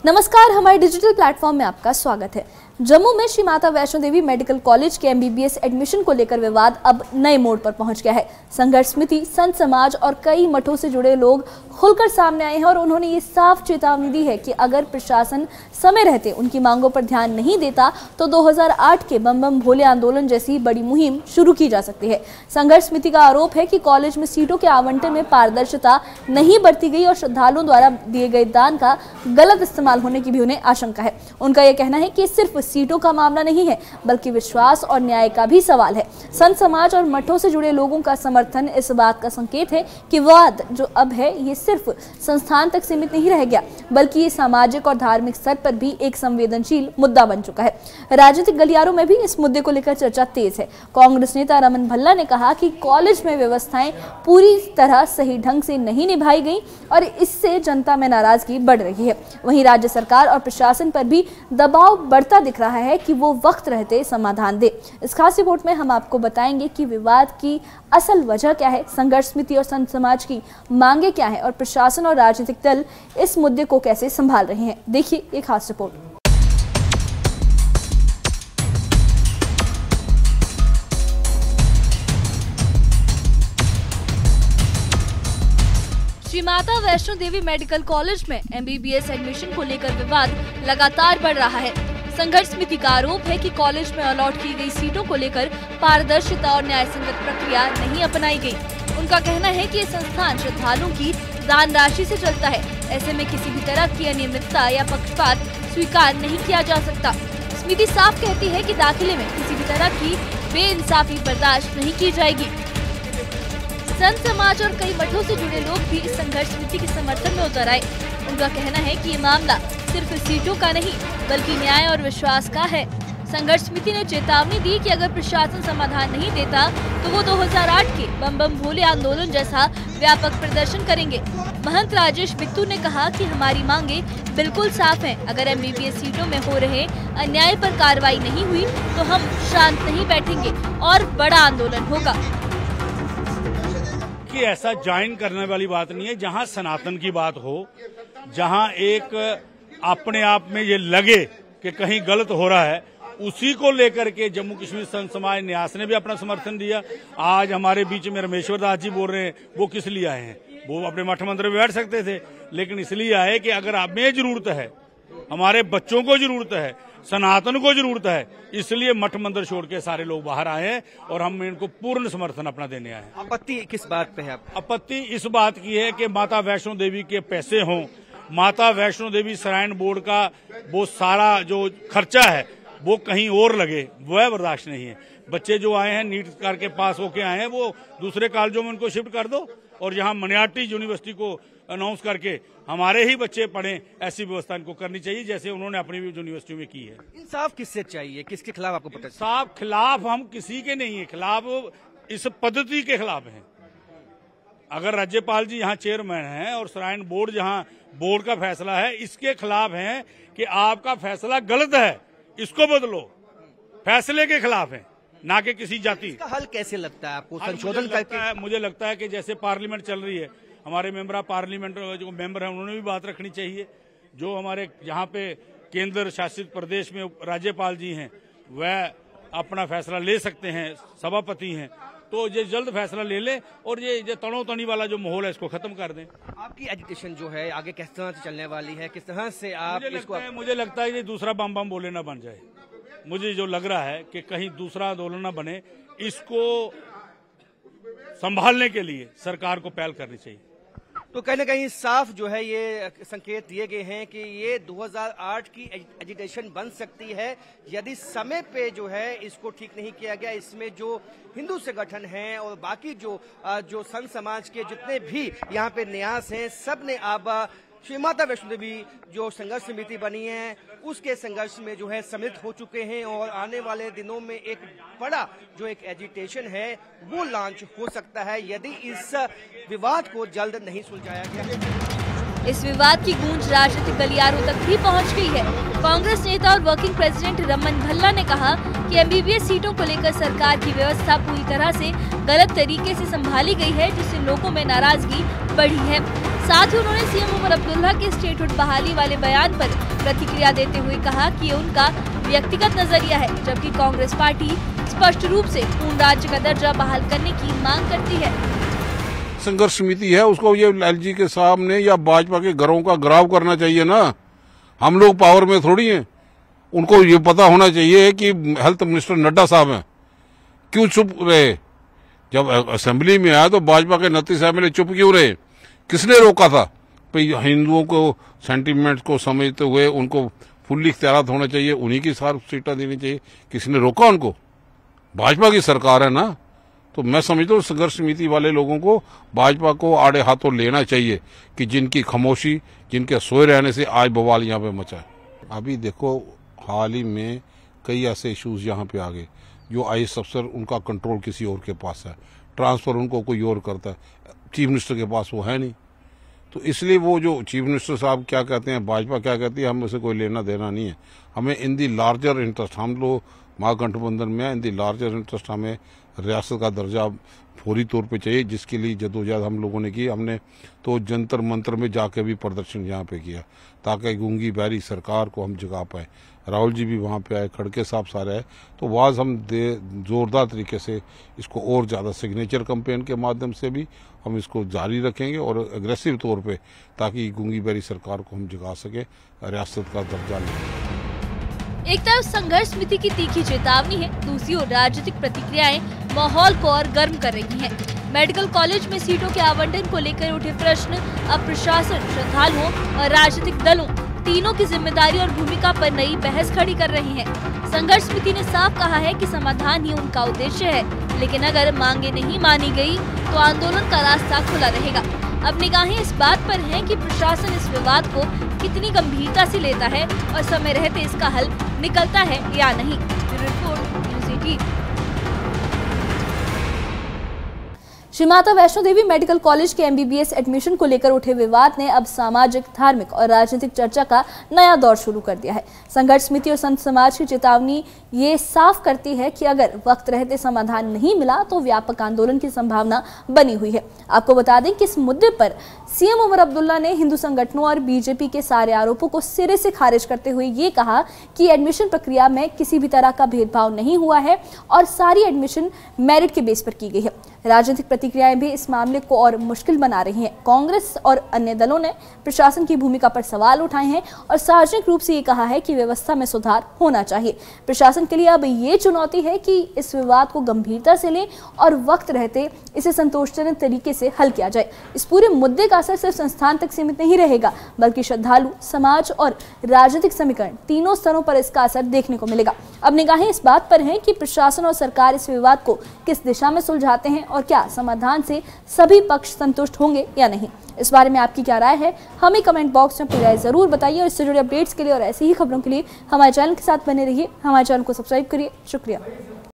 नमस्कार, हमारे digital platform में आपका स्वागत है। जम्मू में श्री माता वैष्णो देवी मेडिकल कॉलेज के एमबीबीएस एडमिशन को लेकर विवाद अब नए मोड़ पर पहुंच गया है। संघर्ष समिति, संत समाज और कई मठों से जुड़े लोग खुलकर सामने आए हैं और उन्होंने ये साफ चेतावनी दी है कि अगर प्रशासन समय रहते उनकी मांगों पर ध्यान नहीं देता तो 2008 के बम बम भोले आंदोलन जैसी बड़ी मुहिम शुरू की जा सकती है। संघर्ष समिति का आरोप है कि कॉलेज में सीटों के आवंटन में पारदर्शिता नहीं बरती गई और श्रद्धालुओं द्वारा दिए गए दान का गलत इस्तेमाल होने की भी उन्हें आशंका है। उनका यह कहना है कि सिर्फ सीटों का मामला नहीं है बल्कि विश्वास और न्याय का भी सवाल है। संत समाज और मठों से जुड़े लोगों का समर्थन इस बात का संकेत है कि विवाद जो अब है ये सिर्फ संस्थान तक सीमित नहीं रह गया बल्कि ये सामाजिक और धार्मिक स्तर पर भी एक संवेदनशील मुद्दा बन चुका है। राजनीतिक गलियारों में भी इस मुद्दे को लेकर चर्चा तेज है। कांग्रेस नेता रमन भल्ला ने कहा कि कॉलेज में व्यवस्थाएं पूरी तरह सही ढंग से नहीं निभाई गई और इससे जनता में नाराजगी बढ़ रही है। वहीं राज्य सरकार और प्रशासन पर भी दबाव बढ़ता दिख रहा है कि वो वक्त रहते समाधान दे। इस खास रिपोर्ट में हम आपको बताएंगे कि विवाद की असल वजह क्या है, संघर्ष समिति और संत समाज की मांगे क्या है और प्रशासन और राजनीतिक दल इस मुद्दे को कैसे संभाल रहे हैं। देखिए एक खास report. Shri Mata Vaishno Devi medical college में एमबीबीएस एडमिशन को लेकर विवाद लगातार बढ़ रहा है। संघर्ष समिति का आरोप है कि कॉलेज में अलॉट की गई सीटों को लेकर पारदर्शिता और न्याय संगत प्रक्रिया नहीं अपनाई गई। उनका कहना है कि ये संस्थान श्रद्धालुओं की दान राशि से चलता है। ऐसे में किसी भी तरह की अनियमितता या पक्षपात स्वीकार नहीं किया जा सकता। समिति साफ कहती है कि दाखिले में किसी भी तरह की बेइंसाफी बर्दाश्त नहीं की जाएगी। संत समाज और कई मठों से जुड़े लोग भी इस संघर्ष समिति के समर्थन में उतर आए। उनका कहना है कि ये मामला सिर्फ सीटों का नहीं बल्कि न्याय और विश्वास का है। संघर्ष समिति ने चेतावनी दी कि अगर प्रशासन समाधान नहीं देता तो वो 2008 के बम बम भोले आंदोलन जैसा व्यापक प्रदर्शन करेंगे। महंत राजेश बिट्टू ने कहा कि हमारी मांगे बिल्कुल साफ हैं। अगर एमबीबीएस सीटों में हो रहे अन्याय पर कार्रवाई नहीं हुई तो हम शांत नहीं बैठेंगे और बड़ा आंदोलन होगा। कि ऐसा ज्वाइन करने वाली बात नहीं है। जहां सनातन की बात हो, जहां एक अपने आप में ये लगे कि कहीं गलत हो रहा है, उसी को लेकर के जम्मू कश्मीर संत समाज न्यास ने भी अपना समर्थन दिया। आज हमारे बीच में रमेश्वर दास जी बोल रहे हैं, वो किस लिए आए हैं? वो अपने मठ मंदिर में बैठ सकते थे, लेकिन इसलिए आए कि अगर हमें जरूरत है, हमारे बच्चों को जरूरत है, सनातन को जरूरत है, इसलिए मठ मंदिर छोड़ के सारे लोग बाहर आए हैं और हम इनको पूर्ण समर्थन अपना देने आए हैं। आपत्ति किस बात पे है? आपत्ति इस बात की है कि माता वैष्णो देवी के पैसे हों, माता वैष्णो देवी श्राइन बोर्ड का वो सारा जो खर्चा है वो कहीं और लगे, वह बर्दाश्त नहीं है। बच्चे जो आए हैं नीट करके पास होके आए हैं, वो दूसरे कॉलेजों में उनको शिफ्ट कर दो और यहाँ मनियाटी यूनिवर्सिटी को अनाउंस करके हमारे ही बच्चे पढ़ें, ऐसी व्यवस्था इनको करनी चाहिए जैसे उन्होंने अपनी यूनिवर्सिटी में की है। इंसाफ किससे चाहिए, किसके खिलाफ आपको पता? साफ खिलाफ हम किसी के नहीं है, खिलाफ इस पद्धति के खिलाफ हैं। अगर राज्यपाल जी यहाँ चेयरमैन हैं और श्राइन बोर्ड जहाँ बोर्ड का फैसला है, इसके खिलाफ हैं कि आपका फैसला गलत है, इसको बदलो, फैसले के खिलाफ है, ना कि किसी जाति। इसका हल कैसे लगता है आपको? संशोधन करके मुझे लगता है कि जैसे पार्लियामेंट चल रही है, हमारे मेंबर ऑफ पार्लियामेंट जो मेंबर हैं उन्होंने भी बात रखनी चाहिए। जो हमारे यहाँ पे केंद्र शासित प्रदेश में राज्यपाल जी हैं वह अपना फैसला ले सकते हैं, सभापति हैं, तो ये जल्द फैसला ले लें और ये तनो तनी वाला जो माहौल है इसको खत्म कर दें। आपकी एजुकेशन जो है आगे किस तरह से चलने वाली है, किस तरह से आप इसको? मुझे लगता है ये दूसरा बम बम बोले ना बन जाए। मुझे जो लग रहा है कि कहीं दूसरा आंदोलन न बने, इसको संभालने के लिए सरकार को पहल करनी चाहिए। तो कहीं न कहीं साफ जो है ये संकेत दिए गए हैं कि ये 2008 की एजिटेशन बन सकती है यदि समय पे जो है इसको ठीक नहीं किया गया। इसमें जो हिंदू संगठन हैं और बाकी जो संत समाज के जितने भी यहाँ पे न्यास हैं, सब ने अब श्री माता वैष्णो देवी जो संघर्ष समिति बनी है उसके संघर्ष में जो है सम्मिलित हो चुके हैं और आने वाले दिनों में एक बड़ा जो एक एजिटेशन है वो लॉन्च हो सकता है यदि इस विवाद को जल्द नहीं सुलझाया गया। इस विवाद की गूंज राजनीतिक गलियारों तक भी पहुंच गई है। कांग्रेस नेता और वर्किंग प्रेसिडेंट रमन भल्ला ने कहा कि एमबीबीएस सीटों को लेकर सरकार की व्यवस्था पूरी तरह से गलत तरीके से संभाली गई है, जिससे लोगों में नाराजगी बढ़ी है। साथ ही उन्होंने सीएम उमर अब्दुल्ला के स्टेटहुड बहाली वाले बयान पर प्रतिक्रिया देते हुए कहा कि ये उनका व्यक्तिगत नजरिया है, जबकि कांग्रेस पार्टी स्पष्ट रूप से पूर्ण राज्य का दर्जा बहाल करने की मांग करती है। संघर्ष समिति है, उसको ये एलजी के सामने या भाजपा के घरों का घेराव करना चाहिए ना। हम लोग पावर में थोड़ी हैं। उनको ये पता होना चाहिए कि हेल्थ मिनिस्टर नड्डा साहब हैं, क्यों चुप रहे? जब असेंबली में आया तो भाजपा के 29 एमएलए चुप क्यों रहे? किसने रोका था? भाई हिंदुओं को सेंटीमेंट को समझते हुए उनको फुल्ली इख्तियारात होना चाहिए, उन्हीं की सारी सीटें देनी चाहिए। किसने रोका उनको? भाजपा की सरकार है ना। तो मैं समझता हूँ संघर्ष समिति वाले लोगों को भाजपा को आड़े हाथों लेना चाहिए कि जिनकी खामोशी, जिनके सोए रहने से आज बवाल यहाँ पे मचा है। अभी देखो हाल ही में कई ऐसे इश्यूज यहाँ पे आ गए जो आईएएस अफसर उनका कंट्रोल किसी और के पास है, ट्रांसफर उनको कोई और करता है, चीफ मिनिस्टर के पास वो है नहीं। तो इसलिए वो जो चीफ मिनिस्टर साहब क्या कहते हैं, भाजपा क्या कहती है, हम उसे कोई लेना देना नहीं है। हमें इन दी लार्जर इंटरेस्ट, हम लोग महागठबंधन में इन दी लार्जर इंटरेस्ट हमें रियासत का दर्जा फौरी तौर पे चाहिए, जिसके लिए जदोजहद हम लोगों ने की। हमने तो जंतर मंतर में जाके भी प्रदर्शन यहाँ पे किया ताकि गूंगी बहरी सरकार को हम जगा पाए। राहुल जी भी वहाँ पे आए, खड़के साहब सारे आए। तो वाज हम जोरदार तरीके से इसको और ज़्यादा सिग्नेचर कैंपेन के माध्यम से भी हम इसको जारी रखेंगे और एग्रेसिव तौर पे, ताकि गूंगी बहरी सरकार को हम जगा सके, रियासत का दर्जा लें। एक तरफ संघर्ष समिति की तीखी चेतावनी है, दूसरी ओर राजनीतिक प्रतिक्रियाएं माहौल को और गर्म कर रही हैं। मेडिकल कॉलेज में सीटों के आवंटन को लेकर उठे प्रश्न अब प्रशासन, श्रद्धालुओं और राजनीतिक दलों तीनों की जिम्मेदारी और भूमिका पर नई बहस खड़ी कर रही है। संघर्ष समिति ने साफ कहा है कि समाधान ही उनका उद्देश्य है, लेकिन अगर मांगे नहीं मानी गई तो आंदोलन का रास्ता खुला रहेगा। अब निगाहें इस बात पर हैं कि प्रशासन इस विवाद को कितनी गंभीरता से लेता है और समय रहते इसका हल निकलता है या नहीं। Report news 18। Shri Mata Vaishno Devi medical college के एमबीबीएस एडमिशन को लेकर उठे विवाद ने अब सामाजिक, धार्मिक और राजनीतिक चर्चा का नया दौर शुरू कर दिया है। संघर्ष समिति और संत समाज की चेतावनी ये साफ करती है कि अगर वक्त रहते समाधान नहीं मिला तो व्यापक आंदोलन की संभावना बनी हुई है। आपको बता दें कि इस मुद्दे पर सीएम उमर अब्दुल्ला ने हिंदू संगठनों और बीजेपी के सारे आरोपों को सिरे से खारिज करते हुए ये कहा कि एडमिशन प्रक्रिया में किसी भी तरह का भेदभाव नहीं हुआ है और सारी एडमिशन मेरिट के बेस पर की गई है। राजनीतिक प्रतिक्रियाएं भी इस मामले को और मुश्किल बना रही हैं। कांग्रेस और अन्य दलों ने प्रशासन की भूमिका पर सवाल उठाए हैं और सार्वजनिक रूप से ये कहा है कि व्यवस्था में सुधार होना चाहिए। प्रशासन के लिए अब ये चुनौती है कि इस विवाद को गंभीरता से लें और वक्त रहते इसे संतोषजनक तरीके से हल किया जाए। इस पूरे मुद्दे का असर सिर्फ संस्थान तक सीमित नहीं रहेगा, बल्कि श्रद्धालु, समाज और राजनीतिक समीकरण तीनों स्तरों पर इसका असर देखने को मिलेगा। अब निगाहें इस बात पर हैं कि प्रशासन और सरकार इस विवाद को किस दिशा में सुलझाते हैं और क्या समाधान से सभी पक्ष संतुष्ट होंगे या नहीं। इस बारे में आपकी क्या राय है, हमें कमेंट बॉक्स में अपनी राय जरूर बताइए और इससे जुड़े अपडेट्स के लिए और ऐसी ही खबरों के लिए हमारे चैनल के साथ बने रहिए। हमारे चैनल को सब्सक्राइब करिए। शुक्रिया।